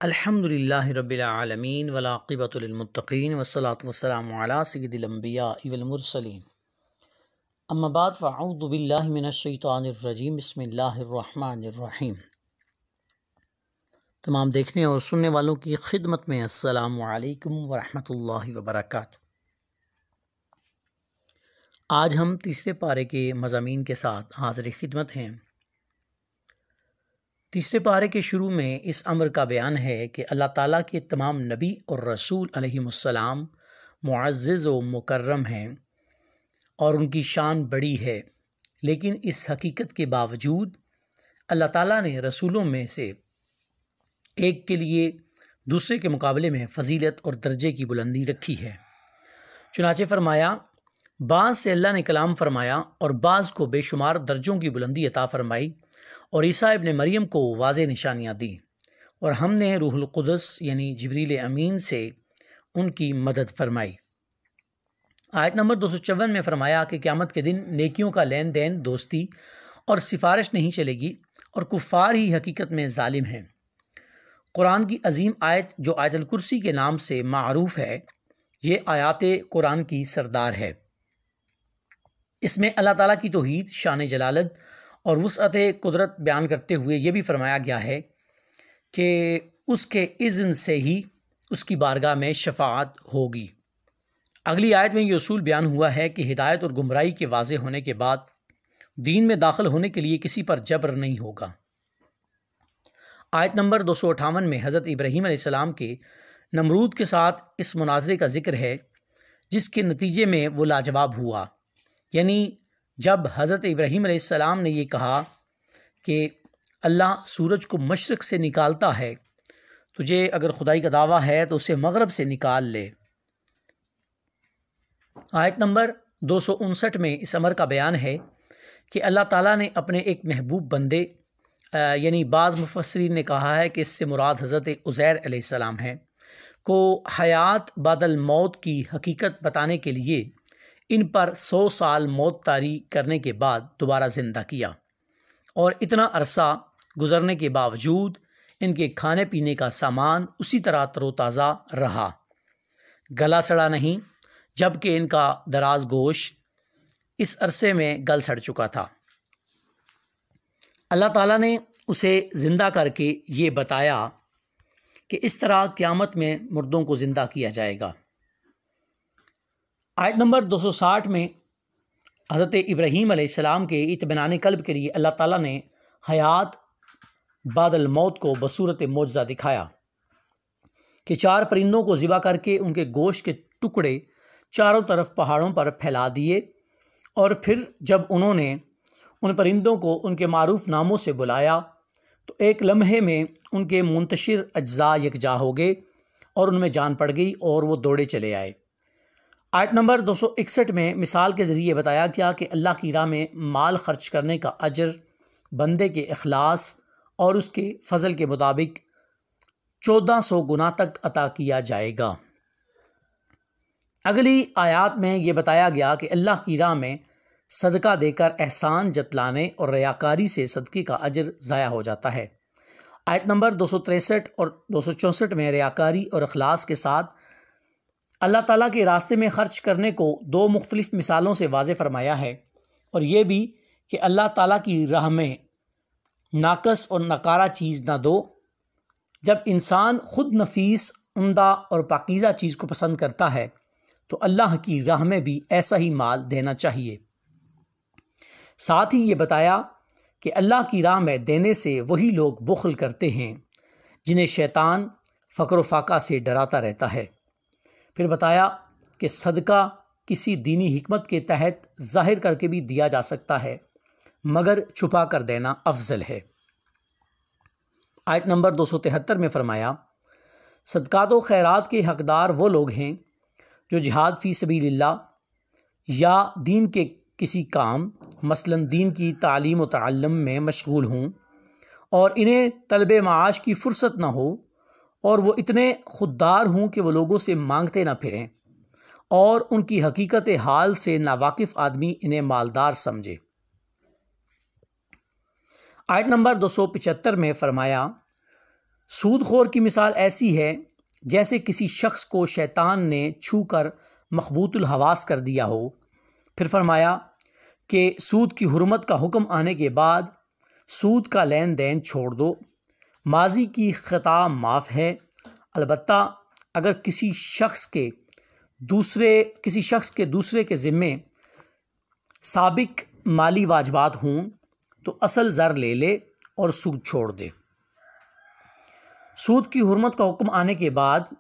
الحمدللہ رب العالمین والعاقبۃ للمتقین والصلاۃ والسلام علی سید الانبیاء والمرسلین اما بعد فاعوذ باللہ من الشیطان الرجیم بسم اللہ الرحمن الرحیم۔ تمام دیکھنے اور سننے والوں کی خدمت میں السلام علیکم ورحمۃ اللہ وبرکاتہ۔ آج ہم تیسرے پارے کے مضامین کے ساتھ حاضر خدمت ہیں۔ تیسرے پارے کے شروع میں اس امر کا بیان ہے کہ اللہ تعالیٰ کے تمام نبی اور رسول علیہم السلام معزز و مکرم ہیں اور ان کی شان بڑی ہے، لیکن اس حقیقت کے باوجود اللہ تعالیٰ نے رسولوں میں سے ایک کے لیے دوسرے کے مقابلے میں فضیلت اور درجے کی بلندی رکھی ہے۔ چنانچہ فرمایا، بعض سے اللہ نے کلام فرمایا اور بعض کو بے شمار درجوں کی بلندی عطا فرمائی، اور عیسیٰ ابن مریم کو واضح نشانیاں دیں، اور ہم نے روح القدس یعنی جبریل امین سے ان کی مدد فرمائی۔ آیت نمبر 254 میں فرمایا کہ قیامت کے دن نیکیوں کا لین دین، دوستی اور سفارش نہیں چلے گی، اور کفار ہی حقیقت میں ظالم ہیں۔ قرآن کی عظیم آیت جو آیت الکرسی کے نام سے معروف ہے، یہ آیات قرآن کی سردار ہے۔ اس میں اللہ تعالیٰ کی توحید، شان جلالت اور وسعت قدرت بیان کرتے ہوئے یہ بھی فرمایا گیا ہے کہ اس کے اذن سے ہی اس کی بارگاہ میں شفاعت ہوگی۔ اگلی آیت میں یہ اصول بیان ہوا ہے کہ ہدایت اور گمراہی کے واضح ہونے کے بعد دین میں داخل ہونے کے لیے کسی پر جبر نہیں ہوگا۔ آیت نمبر 258 میں حضرت ابراہیم علیہ السلام کے نمرود کے ساتھ اس مناظرے کا ذکر ہے، جس کے نتیجے میں وہ لاجواب ہوا۔ یعنی جب حضرت ابراہیم علیہ السلام نے یہ کہا کہ اللہ سورج کو مشرق سے نکالتا ہے، تجھے اگر خدائی کا دعویٰ ہے تو اسے مغرب سے نکال لے۔ آیت نمبر 259 میں اس امر کا بیان ہے کہ اللہ تعالیٰ نے اپنے ایک محبوب بندے، یعنی بعض مفسرین نے کہا ہے کہ اس سے مراد حضرت عزیر علیہ السلام ہے، کو حیات بعد الموت کی حقیقت بتانے کے لیے ان پر 100 سال موت طاری کرنے کے بعد دوبارہ زندہ کیا، اور اتنا عرصہ گزرنے کے باوجود ان کے کھانے پینے کا سامان اسی طرح تر و تازہ رہا، گلا سڑا نہیں، جبکہ ان کا دراز گوشت اس عرصے میں گل سڑ چکا تھا۔ اللہ تعالیٰ نے اسے زندہ کر کے یہ بتایا کہ اس طرح قیامت میں مردوں کو زندہ کیا جائے گا۔ آیت نمبر 260 میں حضرت ابراہیم علیہ السلام کے اطمینان قلب کے لیے اللہ تعالیٰ نے حیات بعد الموت کو بصورت معجزہ دکھایا کہ 4 پرندوں کو ذبح کر کے ان کے گوشت کے ٹکڑے چاروں طرف پہاڑوں پر پھیلا دیے، اور پھر جب انہوں نے ان پرندوں کو ان کے معروف ناموں سے بلایا تو ایک لمحے میں ان کے منتشر اجزاء یکجا ہو گئے اور ان میں جان پڑ گئی اور وہ دوڑے چلے آئے۔ آیت نمبر 261 میں مثال کے ذریعے بتایا گیا کہ اللہ کی راہ میں مال خرچ کرنے کا اجر بندے کے اخلاص اور اس کے فضل کے مطابق 1400 گنا تک عطا کیا جائے گا۔ اگلی آیات میں یہ بتایا گیا کہ اللہ کی راہ میں صدقہ دے کر احسان جتلانے اور ریاکاری سے صدقے کا اجر ضائع ہو جاتا ہے۔ آیت نمبر 263 اور 264 میں ریاکاری اور اخلاص کے ساتھ اللہ تعالیٰ کے راستے میں خرچ کرنے کو 2 مختلف مثالوں سے واضح فرمایا ہے، اور یہ بھی کہ اللہ تعالیٰ کی راہ میں ناقص اور ناکارہ چیز نہ دو۔ جب انسان خود نفیس، عمدہ اور پاکیزہ چیز کو پسند کرتا ہے تو اللہ کی راہ میں بھی ایسا ہی مال دینا چاہیے۔ ساتھ ہی یہ بتایا کہ اللہ کی راہ میں دینے سے وہی لوگ بخل کرتے ہیں جنہیں شیطان فقر و فاقہ سے ڈراتا رہتا ہے۔ پھر بتایا کہ صدقہ کسی دینی حکمت کے تحت ظاہر کر کے بھی دیا جا سکتا ہے، مگر چھپا کر دینا افضل ہے۔ آیت نمبر 273 میں فرمایا، صدقات و خیرات کے حقدار وہ لوگ ہیں جو جہاد فی سبیل اللہ یا دین کے کسی کام، مثلا دین کی تعلیم و تعلم میں مشغول ہوں، اور انہیں طلب معاش کی فرصت نہ ہو، اور وہ اتنے خوددار ہوں کہ وہ لوگوں سے مانگتے نہ پھریں، اور ان کی حقیقت حال سے ناواقف آدمی انہیں مالدار سمجھے۔ آیت نمبر 275 میں فرمایا، سود خور کی مثال ایسی ہے جیسے کسی شخص کو شیطان نے چھو کر مخبوط الحواس کر دیا ہو۔ پھر فرمایا کہ سود کی حرمت کا حکم آنے کے بعد سود کا لین دین چھوڑ دو۔ ماضی کی خطا معاف ہے، البتہ اگر کسی شخص کے دوسرے کے ذمے سابق مالی واجبات ہوں تو اصل زر لے لے اور سود چھوڑ دے۔ سود کی حرمت کا حکم آنے کے بعد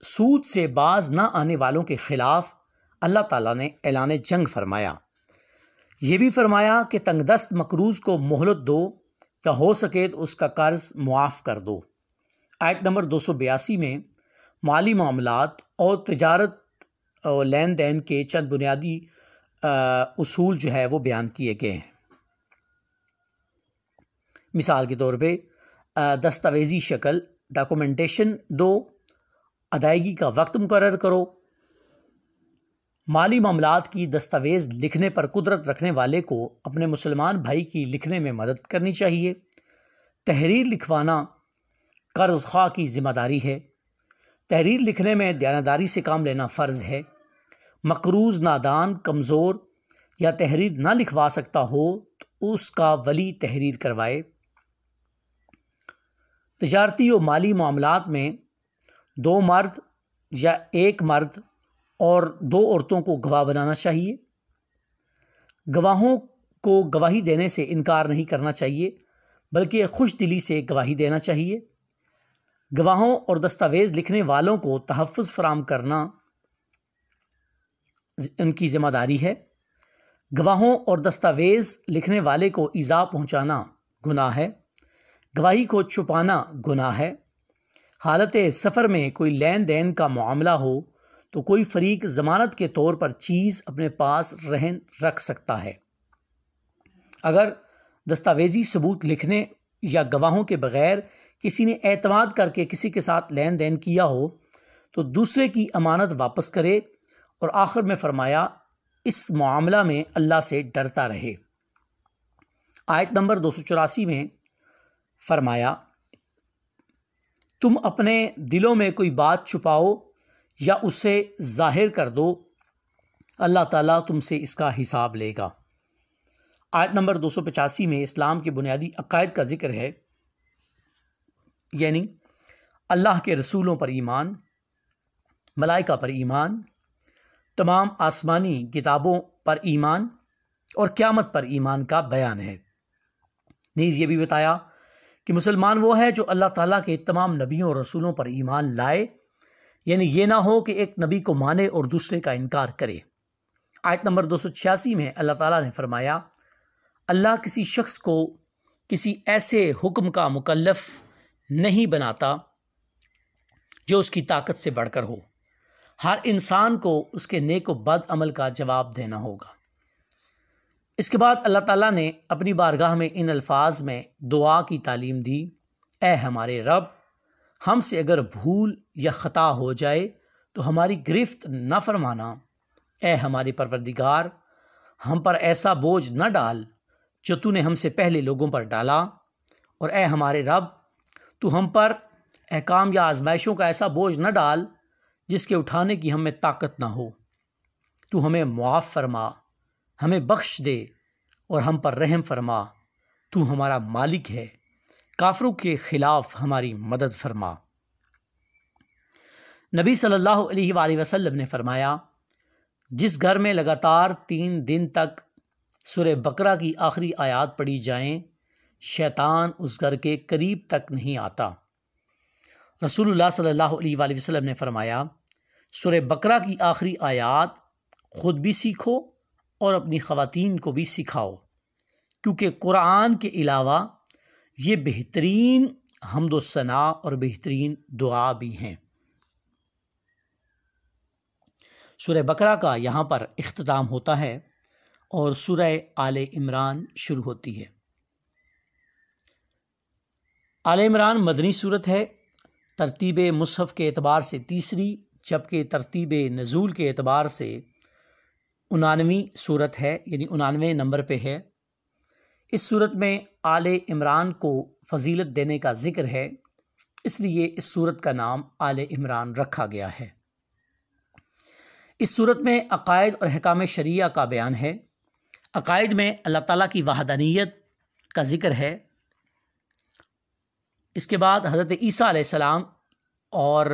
سود سے باز نہ آنے والوں کے خلاف اللہ تعالیٰ نے اعلان جنگ فرمایا۔ یہ بھی فرمایا کہ تنگ دست مقروض کو مہلت دو یا ہو سکے تو اس کا قرض معاف کر دو۔ آیت نمبر 282 میں مالی معاملات اور تجارت اور لین دین کے چند بنیادی اصول جو ہے وہ بیان کیے گئے ہیں۔ مثال کے طور پہ دستاویزی شکل، ڈاکومنٹیشن دو، ادائیگی کا وقت مقرر کرو۔ مالی معاملات کی دستاویز لکھنے پر قدرت رکھنے والے کو اپنے مسلمان بھائی کی لکھنے میں مدد کرنی چاہیے۔ تحریر لکھوانا قرض خواہ کی ذمہ داری ہے۔ تحریر لکھنے میں دیانتداری سے کام لینا فرض ہے۔ مقروض نادان، کمزور یا تحریر نہ لکھوا سکتا ہو تو اس کا ولی تحریر کروائے۔ تجارتی و مالی معاملات میں 2 مرد یا 1 مرد اور 2 عورتوں کو گواہ بنانا چاہیے۔ گواہوں کو گواہی دینے سے انکار نہیں کرنا چاہیے بلکہ خوش دلی سے گواہی دینا چاہیے۔ گواہوں اور دستاویز لکھنے والوں کو تحفظ فراہم کرنا ان کی ذمہ داری ہے۔ گواہوں اور دستاویز لکھنے والے کو ایذا پہنچانا گناہ ہے۔ گواہی کو چھپانا گناہ ہے۔ حالت سفر میں کوئی لین دین کا معاملہ ہو تو کوئی فریق ضمانت کے طور پر چیز اپنے پاس رہن رکھ سکتا ہے۔ اگر دستاویزی ثبوت لکھنے یا گواہوں کے بغیر کسی نے اعتماد کر کے کسی کے ساتھ لین دین کیا ہو تو دوسرے کی امانت واپس کرے، اور آخر میں فرمایا اس معاملہ میں اللہ سے ڈرتا رہے۔ آیت نمبر 284 میں فرمایا تم اپنے دلوں میں کوئی بات چھپاؤ یا اسے ظاہر کر دو، اللہ تعالیٰ تم سے اس کا حساب لے گا۔ آیت نمبر 285 میں اسلام کے بنیادی عقائد کا ذکر ہے، یعنی اللہ کے رسولوں پر ایمان، ملائکہ پر ایمان، تمام آسمانی کتابوں پر ایمان اور قیامت پر ایمان کا بیان ہے۔ نیز یہ بھی بتایا کہ مسلمان وہ ہے جو اللہ تعالیٰ کے تمام نبیوں اور رسولوں پر ایمان لائے، یعنی یہ نہ ہو کہ ایک نبی کو مانے اور دوسرے کا انکار کرے۔ آیت نمبر 286 میں اللہ تعالیٰ نے فرمایا اللہ کسی شخص کو کسی ایسے حکم کا مکلف نہیں بناتا جو اس کی طاقت سے بڑھ کر ہو۔ ہر انسان کو اس کے نیک و بد عمل کا جواب دینا ہوگا۔ اس کے بعد اللہ تعالیٰ نے اپنی بارگاہ میں ان الفاظ میں دعا کی تعلیم دی، اے ہمارے رب، ہم سے اگر بھول یا خطا ہو جائے تو ہماری گرفت نہ فرمانا۔ اے ہمارے پروردگار، ہم پر ایسا بوجھ نہ ڈال جو تو نے ہم سے پہلے لوگوں پر ڈالا، اور اے ہمارے رب، تو ہم پر احکام یا آزمائشوں کا ایسا بوجھ نہ ڈال جس کے اٹھانے کی ہم میں طاقت نہ ہو۔ تو ہمیں معاف فرما، ہمیں بخش دے اور ہم پر رحم فرما، تو ہمارا مالک ہے، کافروں کے خلاف ہماری مدد فرما۔ نبی صلی اللہ علیہ وآلہ وسلم نے فرمایا جس گھر میں لگاتار 3 دن تک سورہ بقرہ کی آخری آیات پڑھی جائیں شیطان اس گھر کے قریب تک نہیں آتا۔ رسول اللہ صلی اللہ علیہ وآلہ وسلم نے فرمایا سورہ بقرہ کی آخری آیات خود بھی سیکھو اور اپنی خواتین کو بھی سکھاؤ، کیونکہ قرآن کے علاوہ یہ بہترین حمد و ثناء اور بہترین دعا بھی ہیں۔ سورہ بقرہ کا یہاں پر اختتام ہوتا ہے اور سورہ آل عمران شروع ہوتی ہے۔ آل عمران مدنی سورت ہے، ترتیب مصحف کے اعتبار سے تیسری، جبکہ ترتیب نزول کے اعتبار سے 99ویں سورت ہے، یعنی 99 نمبر پہ ہے۔ اس سورت میں آل عمران کو فضیلت دینے کا ذکر ہے، اس لیے اس سورت کا نام آل عمران رکھا گیا ہے۔ اس سورت میں عقائد اور احکام شریعہ کا بیان ہے۔ عقائد میں اللہ تعالیٰ کی وحدانیت کا ذکر ہے۔ اس کے بعد حضرت عیسیٰ علیہ السلام اور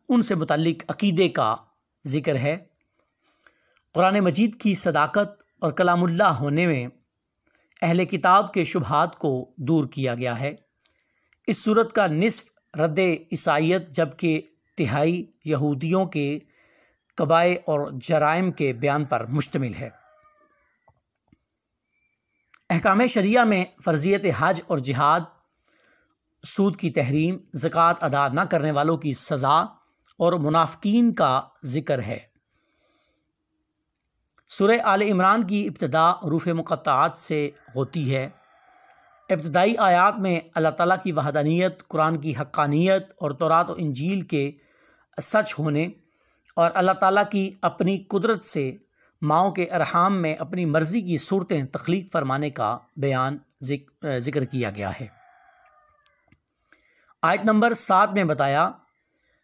ان سے متعلق عقیدے کا ذکر ہے۔ قرآن مجید کی صداقت اور کلام اللہ ہونے میں اہل کتاب کے شبہات کو دور کیا گیا ہے۔ اس سورت کا نصف رد عیسائیت جبکہ تہائی یہودیوں کے قبائح اور جرائم کے بیان پر مشتمل ہے۔ احکام شریعہ میں فرضیت حج اور جہاد، سود کی تحریم، زکوٰۃ ادا نہ کرنے والوں کی سزا اور منافقین کا ذکر ہے۔ سورہ آل عمران کی ابتدا حروف مقطعات سے ہوتی ہے۔ ابتدائی آیات میں اللہ تعالیٰ کی وحدانیت، قرآن کی حقانیت اور تورات و انجیل کے سچ ہونے اور اللہ تعالیٰ کی اپنی قدرت سے ماؤں کے ارحام میں اپنی مرضی کی صورتیں تخلیق فرمانے کا بیان ذکر کیا گیا ہے۔ آیت نمبر 7 میں بتایا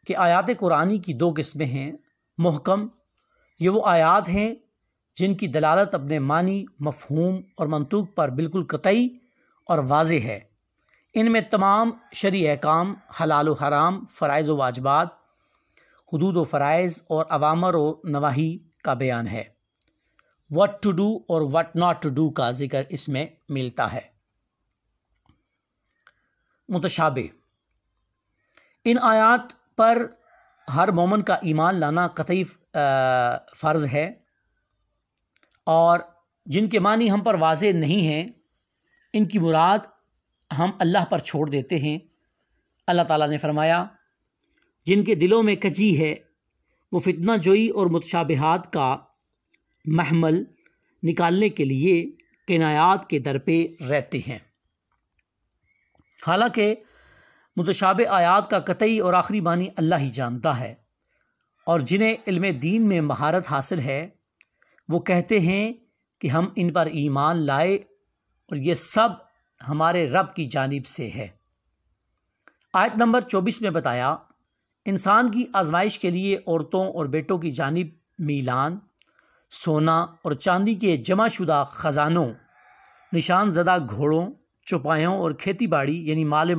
کہ آیات قرآنی کی 2 قسمیں ہیں۔ محکم، یہ وہ آیات ہیں جن کی دلالت اپنے معنی، مفہوم اور منطوق پر بالکل قطعی اور واضح ہے۔ ان میں تمام شرعی احکام، حلال و حرام، فرائض و واجبات، حدود و فرائض اور اوامر و نواہی کا بیان ہے۔ what to do اور what not to do کا ذکر اس میں ملتا ہے۔ متشابہ، ان آیات پر ہر مومن کا ایمان لانا قطعی فرض ہے، اور جن کے معنی ہم پر واضح نہیں ہیں ان کی مراد ہم اللہ پر چھوڑ دیتے ہیں۔ اللہ تعالیٰ نے فرمایا، جن کے دلوں میں کجی ہے وہ فتنہ جوئی اور متشابہات کا محمل نکالنے کے لیے کنایات کے در پہ رہتے ہیں۔ حالانکہ متشابہ آیات کا قطعی اور آخری معنی اللہ ہی جانتا ہے، اور جنہیں علم دین میں مہارت حاصل ہے وہ کہتے ہیں کہ ہم ان پر ایمان لائے اور یہ سب ہمارے رب کی جانب سے ہے۔ آیت نمبر 24 میں بتایا، انسان کی آزمائش کے لیے عورتوں اور بیٹوں کی جانب میلان، سونا اور چاندی کے جمع شدہ خزانوں، نشان زدہ گھوڑوں، چوپایوں اور کھیتی باڑی یعنی مال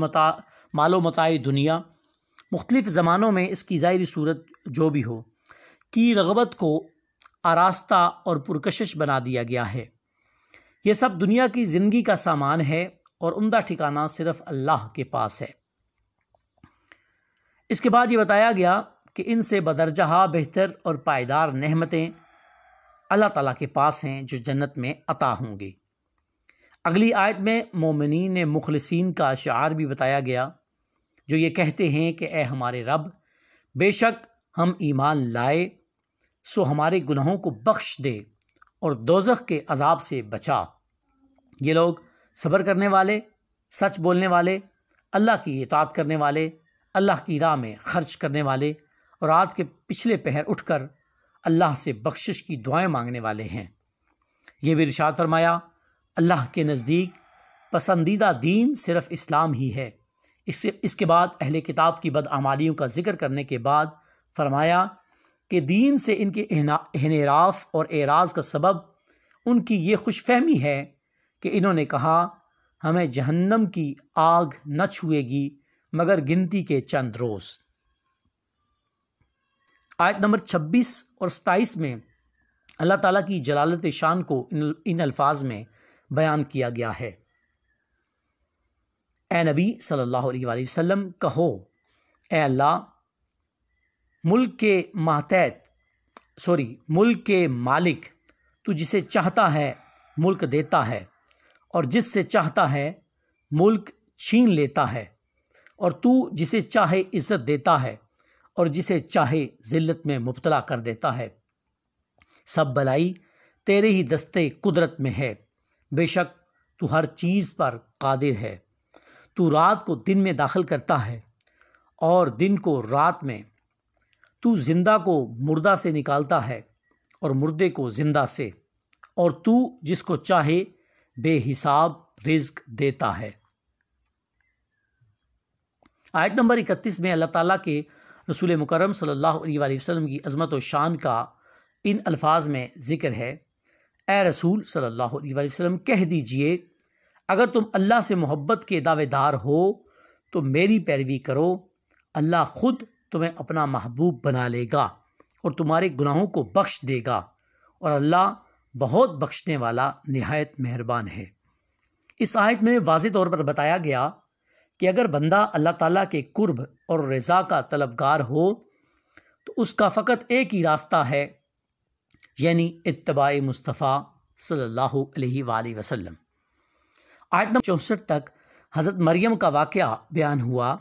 و متاع دنیا، مختلف زمانوں میں اس کی ظاہری صورت جو بھی ہو، کی رغبت کو آراستہ اور پرکشش بنا دیا گیا ہے۔ یہ سب دنیا کی زندگی کا سامان ہے اور عمدہ ٹھکانہ صرف اللہ کے پاس ہے۔ اس کے بعد یہ بتایا گیا کہ ان سے بدرجہ بہتر اور پائیدار نعمتیں اللہ تعالیٰ کے پاس ہیں جو جنت میں عطا ہوں گی۔ اگلی آیت میں مومنین مخلصین کا شعار بھی بتایا گیا، جو یہ کہتے ہیں کہ اے ہمارے رب، بے شک ہم ایمان لائے، سو ہمارے گناہوں کو بخش دے اور دوزخ کے عذاب سے بچا۔ یہ لوگ صبر کرنے والے، سچ بولنے والے، اللہ کی اطاعت کرنے والے، اللہ کی راہ میں خرچ کرنے والے اور رات کے پچھلے پہر اٹھ کر اللہ سے بخشش کی دعائیں مانگنے والے ہیں۔ یہ بھی ارشاد فرمایا، اللہ کے نزدیک پسندیدہ دین صرف اسلام ہی ہے۔ اس کے بعد اہل کتاب کی بدعمالیوں کا ذکر کرنے کے بعد فرمایا کہ دین سے ان کے انحراف اور اعراض کا سبب ان کی یہ خوش فہمی ہے کہ انہوں نے کہا، ہمیں جہنم کی آگ نہ چھوئے گی مگر گنتی کے چند روز۔ آیت نمبر 26 اور 27 میں اللہ تعالیٰ کی جلالت شان کو ان الفاظ میں بیان کیا گیا ہے۔ اے نبی صلی اللہ علیہ وآلہ وسلم، کہو، اے اللہ، ملک کے مالک، تو جسے چاہتا ہے ملک دیتا ہے اور جس سے چاہتا ہے ملک چھین لیتا ہے، اور تو جسے چاہے عزت دیتا ہے اور جسے چاہے ذلت میں مبتلا کر دیتا ہے۔ سب بلائی تیرے ہی دستے قدرت میں ہے، بے شک تو ہر چیز پر قادر ہے۔ تو رات کو دن میں داخل کرتا ہے اور دن کو رات میں، تو زندہ کو مردہ سے نکالتا ہے اور مردے کو زندہ سے، اور تو جس کو چاہے بے حساب رزق دیتا ہے۔ آیت نمبر 31 میں اللہ تعالیٰ کے رسول مکرم صلی اللہ علیہ وآلہ وسلم کی عظمت و شان کا ان الفاظ میں ذکر ہے: اے رسول صلی اللہ علیہ وآلہ وسلم، کہہ دیجئے اگر تم اللہ سے محبت کے دعوے دار ہو تو میری پیروی کرو، اللہ خود تمہیں اپنا محبوب بنا لے گا اور تمہارے گناہوں کو بخش دے گا، اور اللہ بہت بخشنے والا نہایت مہربان ہے۔ اس آیت میں واضح طور پر بتایا گیا کہ اگر بندہ اللہ تعالیٰ کے قرب اور رضا کا طلبگار ہو تو اس کا فقط ایک ہی راستہ ہے، یعنی اتباع مصطفیٰ صلی اللہ علیہ وآلہ وسلم۔ آیت نمبر 64 تک حضرت مریم کا واقعہ بیان ہوا۔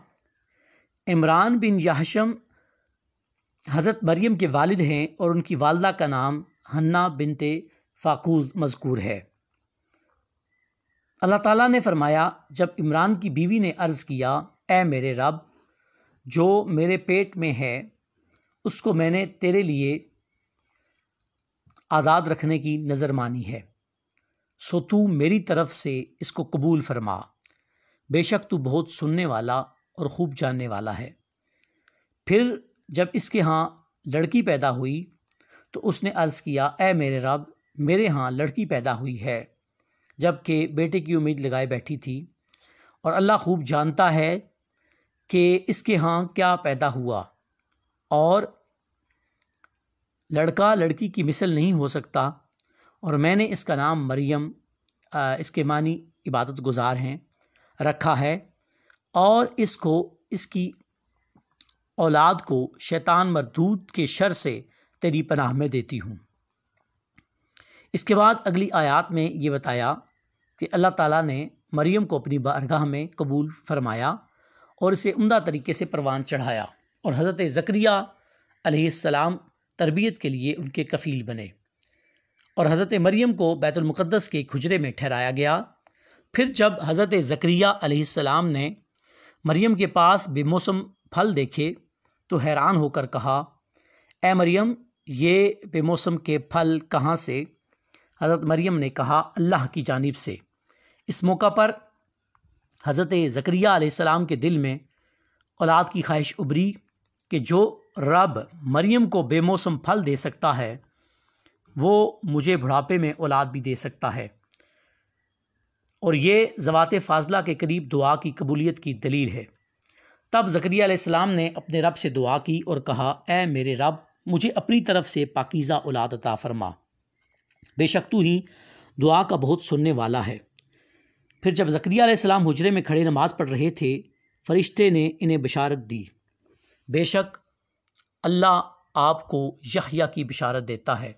عمران بن جہشم حضرت مریم کے والد ہیں اور ان کی والدہ کا نام حنا بنت فاقوز مذکور ہے۔ اللہ تعالیٰ نے فرمایا، جب عمران کی بیوی نے عرض کیا: اے میرے رب، جو میرے پیٹ میں ہے اس کو میں نے تیرے لیے آزاد رکھنے کی نظر مانی ہے، سو تو میری طرف سے اس کو قبول فرما، بے شک تو بہت سننے والا اور خوب جاننے والا ہے۔ پھر جب اس کے ہاں لڑکی پیدا ہوئی تو اس نے عرض کیا: اے میرے رب، میرے ہاں لڑکی پیدا ہوئی ہے، جب کہ بیٹے کی امید لگائے بیٹھی تھی، اور اللہ خوب جانتا ہے کہ اس کے ہاں کیا پیدا ہوا، اور لڑکا لڑکی کی مثل نہیں ہو سکتا، اور میں نے اس کا نام مریم، اس کے معنی عبادت گزار ہیں، رکھا ہے، اور اس کی اولاد کو شیطان مردود کے شر سے تیری پناہ میں دیتی ہوں۔ اس کے بعد اگلی آیات میں یہ بتایا کہ اللہ تعالیٰ نے مریم کو اپنی بارگاہ میں قبول فرمایا اور اسے عمدہ طریقے سے پروان چڑھایا، اور حضرت زکریا علیہ السلام تربیت کے لیے ان کے کفیل بنے، اور حضرت مریم کو بیت المقدس کے ایک حجرے میں ٹھہرایا گیا۔ پھر جب حضرت زکریا علیہ السلام نے مریم کے پاس بے موسم پھل دیکھے تو حیران ہو کر کہا: اے مریم، یہ بے موسم کے پھل کہاں سے؟ حضرت مریم نے کہا: اللہ کی جانب سے۔ اس موقع پر حضرت زکریا علیہ السلام کے دل میں اولاد کی خواہش ابھری کہ جو رب مریم کو بے موسم پھل دے سکتا ہے وہ مجھے بڑھاپے میں اولاد بھی دے سکتا ہے، اور یہ ذوات فاضلہ کے قریب دعا کی قبولیت کی دلیل ہے۔ تب زکریا علیہ السلام نے اپنے رب سے دعا کی اور کہا: اے میرے رب، مجھے اپنی طرف سے پاکیزہ اولاد عطا فرما، بے شک تو ہی دعا کا بہت سننے والا ہے۔ پھر جب زکریا علیہ السلام حجرے میں کھڑے نماز پڑھ رہے تھے، فرشتے نے انہیں بشارت دی: بے شک اللہ آپ کو یحییٰ کی بشارت دیتا ہے،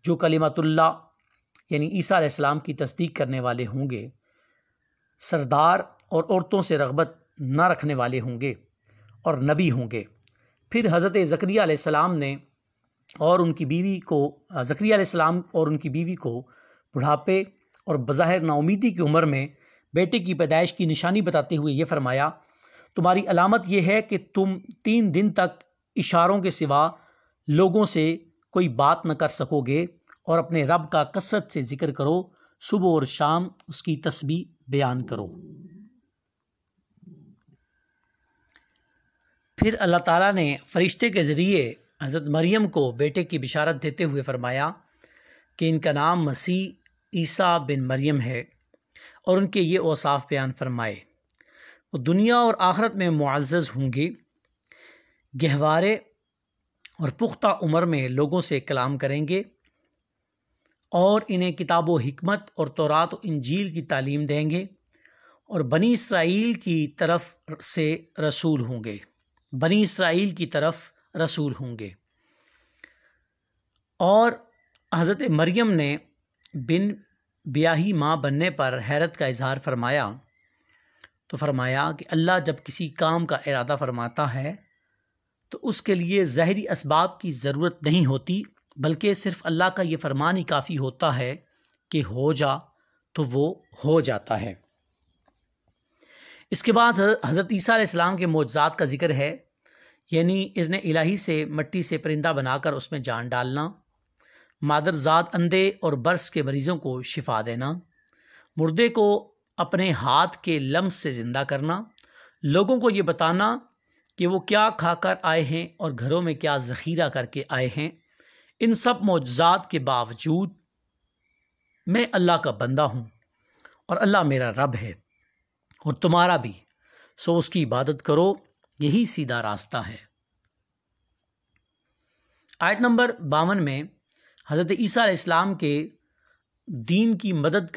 جو کلمۃ اللہ یعنی عیسیٰ علیہ السلام کی تصدیق کرنے والے ہوں گے، سردار اور عورتوں سے رغبت نہ رکھنے والے ہوں گے، اور نبی ہوں گے۔ پھر حضرت زکریا علیہ السلام اور ان کی بیوی کو بڑھاپے اور بظاہر نا امیدی کی عمر میں بیٹے کی پیدائش کی نشانی بتاتے ہوئے یہ فرمایا: تمہاری علامت یہ ہے کہ تم 3 دن تک اشاروں کے سوا لوگوں سے کوئی بات نہ کر سکو گے، اور اپنے رب کا کثرت سے ذکر کرو، صبح اور شام اس کی تسبیح بیان کرو۔ پھر اللہ تعالیٰ نے فرشتے کے ذریعے حضرت مریم کو بیٹے کی بشارت دیتے ہوئے فرمایا کہ ان کا نام مسیح عیسیٰ بن مریم ہے، اور ان کے یہ اوصاف بیان فرمائے: وہ دنیا اور آخرت میں معزز ہوں گے، گہوارے اور پختہ عمر میں لوگوں سے کلام کریں گے، اور انہیں کتاب و حکمت اور تورات و انجیل کی تعلیم دیں گے، اور بنی اسرائیل کی طرف رسول ہوں گے۔ اور حضرت مریم نے بن بیاہی ماں بننے پر حیرت کا اظہار فرمایا تو فرمایا کہ اللہ جب کسی کام کا ارادہ فرماتا ہے تو اس کے لیے ظاہری اسباب کی ضرورت نہیں ہوتی، بلکہ صرف اللہ کا یہ فرمان ہی کافی ہوتا ہے کہ ہو جا تو وہ ہو جاتا ہے۔ اس کے بعد حضرت عیسیٰ علیہ السلام کے معجزات کا ذکر ہے، یعنی اذن الہی سے مٹی سے پرندہ بنا کر اس میں جان ڈالنا، مادرزاد اندھے اور برس کے مریضوں کو شفا دینا، مردے کو اپنے ہاتھ کے لمس سے زندہ کرنا، لوگوں کو یہ بتانا کہ وہ کیا کھا کر آئے ہیں اور گھروں میں کیا ذخیرہ کر کے آئے ہیں۔ ان سب معجزات کے باوجود میں اللہ کا بندہ ہوں اور اللہ میرا رب ہے اور تمہارا بھی، سو اس کی عبادت کرو، یہی سیدھا راستہ ہے۔ آیت نمبر 52 میں حضرت عیسیٰ علیہ السلام کے دین کی مدد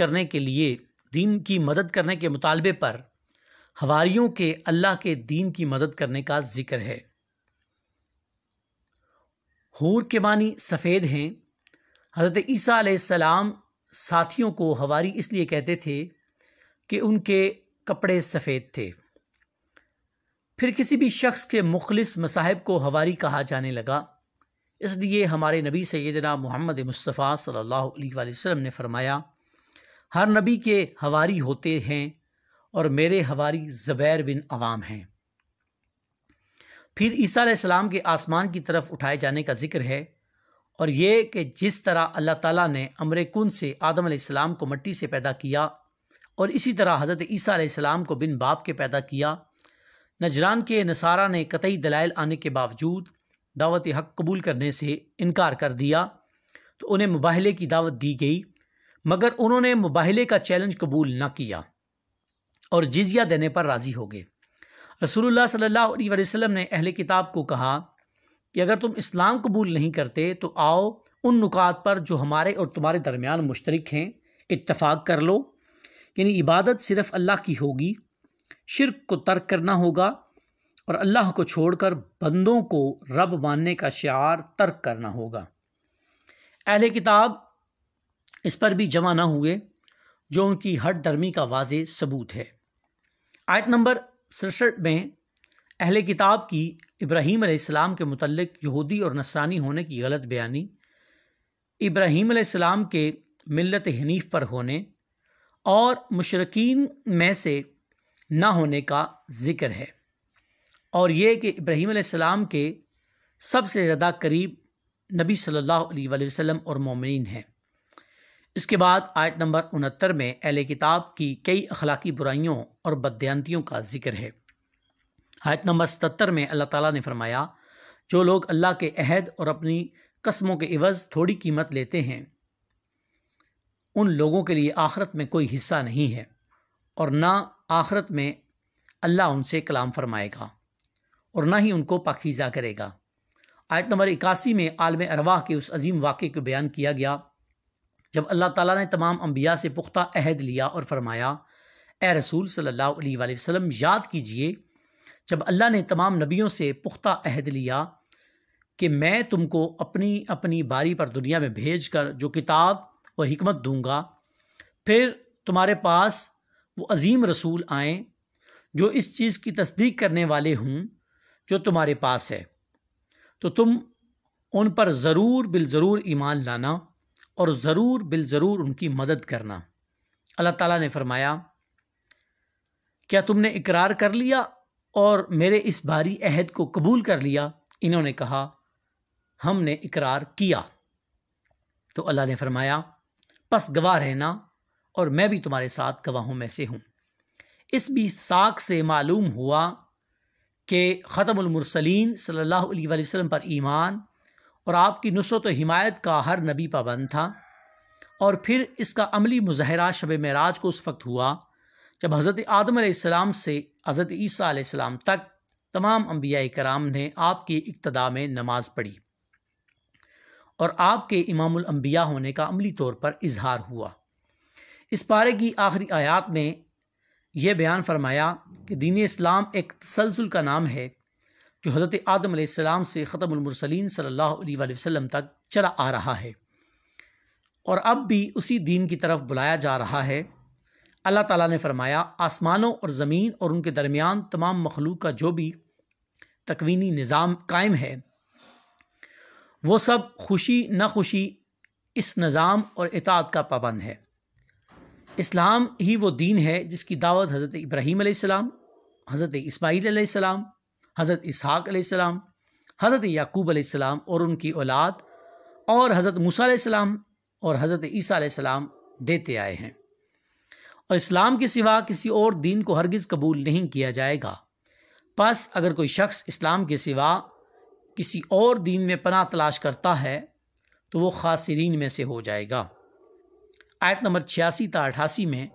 کرنے کے مطالبے پر حواریوں کے اللہ کے دین کی مدد کرنے کا ذکر ہے۔ حور کے معنی سفید ہیں۔ حضرت عیسیٰ علیہ السلام ساتھیوں کو حواری اس لیے کہتے تھے کہ ان کے کپڑے سفید تھے۔ پھر کسی بھی شخص کے مخلص مصاحب کو حواری کہا جانے لگا، اس لیے ہمارے نبی سیدنا محمد مصطفیٰ صلی اللہ علیہ وآلہ وسلم نے فرمایا، ہر نبی کے حواری ہوتے ہیں اور میرے حواری زبیر بن عوام ہیں۔ پھر عیسیٰ علیہ السلام کے آسمان کی طرف اٹھائے جانے کا ذکر ہے، اور یہ کہ جس طرح اللہ تعالیٰ نے امر کن سے آدم علیہ السلام کو مٹی سے پیدا کیا اور اسی طرح حضرت عیسیٰ علیہ السلام کو بن باپ کے پیدا کیا، نجران کے نصارہ نے قطعی دلائل آنے کے باوجود دعوت حق قبول کرنے سے انکار کر دیا تو انہیں مباہلے کی دعوت دی گئی، مگر انہوں نے مباہلے کا چیلنج قبول نہ کیا اور جزیہ دینے پر راضی ہو گئے۔ رسول اللہ صلی اللہ علیہ وسلم نے اہل کتاب کو کہا کہ اگر تم اسلام قبول نہیں کرتے تو آؤ ان نکات پر جو ہمارے اور تمہارے درمیان مشترک ہیں اتفاق کر لو، یعنی عبادت صرف اللہ کی ہوگی، شرک کو ترک کرنا ہوگا اور اللہ کو چھوڑ کر بندوں کو رب ماننے کا شعار ترک کرنا ہوگا۔ اہل کتاب اس پر بھی جمع نہ ہوئے، جو ان کی ہٹ درمی کا واضح ثبوت ہے۔ آیت نمبر 67 میں اہل کتاب کی ابراہیم علیہ السلام کے متعلق یہودی اور نصرانی ہونے کی غلط بیانی، ابراہیم علیہ السلام کے ملت حنیف پر ہونے اور مشرکین میں سے نہ ہونے کا ذکر ہے، اور یہ کہ ابراہیم علیہ السلام کے سب سے زیادہ قریب نبی صلی اللہ علیہ وآلہ وسلم اور مومنین ہیں۔ اس کے بعد آیت نمبر 69 میں اہل کتاب کی کئی اخلاقی برائیوں اور بددیانتیوں کا ذکر ہے۔ آیت نمبر 77 میں اللہ تعالیٰ نے فرمایا، جو لوگ اللہ کے عہد اور اپنی قسموں کے عوض تھوڑی قیمت لیتے ہیں، ان لوگوں کے لیے آخرت میں کوئی حصہ نہیں ہے اور نہ آخرت میں اللہ ان سے کلام فرمائے گا اور نہ ہی ان کو پاکیزہ کرے گا۔ آیت نمبر 81 میں عالم ارواح کے اس عظیم واقعے کو بیان کیا گیا جب اللہ تعالیٰ نے تمام انبیاء سے پختہ عہد لیا اور فرمایا، اے رسول صلی اللہ علیہ وآلہ وسلم یاد کیجئے جب اللہ نے تمام نبیوں سے پختہ عہد لیا کہ میں تم کو اپنی باری پر دنیا میں بھیج کر جو کتاب اور حکمت دوں گا، پھر تمہارے پاس وہ عظیم رسول آئیں جو اس چیز کی تصدیق کرنے والے ہوں جو تمہارے پاس ہے، تو تم ان پر ضرور بالضرور ایمان لانا اور ضرور بالضرور ان کی مدد کرنا۔ اللہ تعالیٰ نے فرمایا، کیا تم نے اقرار کر لیا اور میرے اس بھاری عہد کو قبول کر لیا؟ انہوں نے کہا، ہم نے اقرار کیا۔ تو اللہ نے فرمایا، پس گواہ رہنا اور میں بھی تمہارے ساتھ گواہوں میں سے ہوں۔ اس بھی ساق سے معلوم ہوا کہ ختم المرسلین صلی اللہ علیہ وآلہ وسلم پر ایمان اور آپ کی نصرت و حمایت کا ہر نبی پابند تھا، اور پھر اس کا عملی مظاہرہ شب معراج کو اس وقت ہوا جب حضرت آدم علیہ السلام سے حضرت عیسیٰ علیہ السلام تک تمام انبیاء کرام نے آپ کی اقتداء میں نماز پڑھی اور آپ کے امام الانبیاء ہونے کا عملی طور پر اظہار ہوا۔ اس پارے کی آخری آیات میں یہ بیان فرمایا کہ دین اسلام ایک تسلسل کا نام ہے جو حضرت آدم علیہ السلام سے ختم المرسلین صلی اللہ علیہ وآلہ وسلم تک چلا آ رہا ہے اور اب بھی اسی دین کی طرف بلایا جا رہا ہے۔ اللہ تعالیٰ نے فرمایا، آسمانوں اور زمین اور ان کے درمیان تمام مخلوق کا جو بھی تکوینی نظام قائم ہے، وہ سب خوشی نہ خوشی اس نظام اور اطاعت کا پابند ہے۔ اسلام ہی وہ دین ہے جس کی دعوت حضرت ابراہیم علیہ السلام، حضرت اسماعیل علیہ السلام، حضرت اسحاق علیہ السلام، حضرت یعقوب علیہ السلام اور ان کی اولاد، اور حضرت موسیٰ علیہ السلام اور حضرت عیسیٰ علیہ السلام دیتے آئے ہیں، اور اسلام کے سوا کسی اور دین کو ہرگز قبول نہیں کیا جائے گا۔ پس اگر کوئی شخص اسلام کے سوا کسی اور دین میں پناہ تلاش کرتا ہے تو وہ خاسرین میں سے ہو جائے گا۔ آیت نمبر 86 تا 88 میں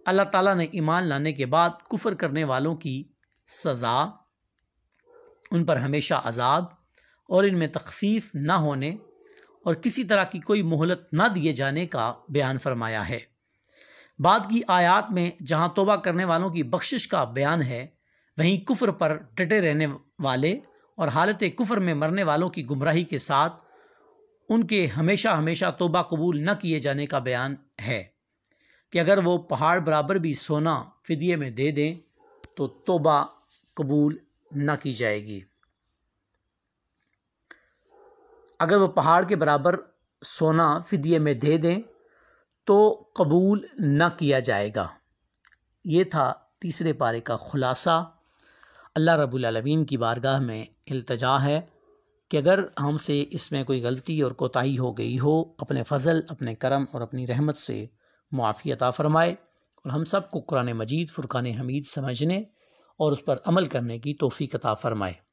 اللہ تعالیٰ نے ایمان لانے کے بعد کفر کرنے والوں کی سزا، ان پر ہمیشہ عذاب اور ان میں تخفیف نہ ہونے اور کسی طرح کی کوئی مہلت نہ دیے جانے کا بیان فرمایا ہے۔ بعد کی آیات میں جہاں توبہ کرنے والوں کی بخشش کا بیان ہے، وہیں کفر پر ڈٹے رہنے والے اور حالت کفر میں مرنے والوں کی گمراہی کے ساتھ ان کے ہمیشہ ہمیشہ توبہ قبول نہ کیے جانے کا بیان ہے کہ اگر وہ پہاڑ برابر بھی سونا فدیے میں دے دیں تو توبہ قبول نہ کی جائے گی۔ اگر وہ پہاڑ کے برابر سونا فدیے میں دے دیں تو قبول نہ کیا جائے گا۔ یہ تھا تیسرے پارے کا خلاصہ۔ اللہ رب العالمین کی بارگاہ میں التجا ہے کہ اگر ہم سے اس میں کوئی غلطی اور کوتاہی ہو گئی ہو، اپنے فضل، اپنے کرم اور اپنی رحمت سے معافی عطا فرمائے اور ہم سب کو قرآن مجید فرقان حمید سمجھنے اور اس پر عمل کرنے کی توفیق عطا فرمائے۔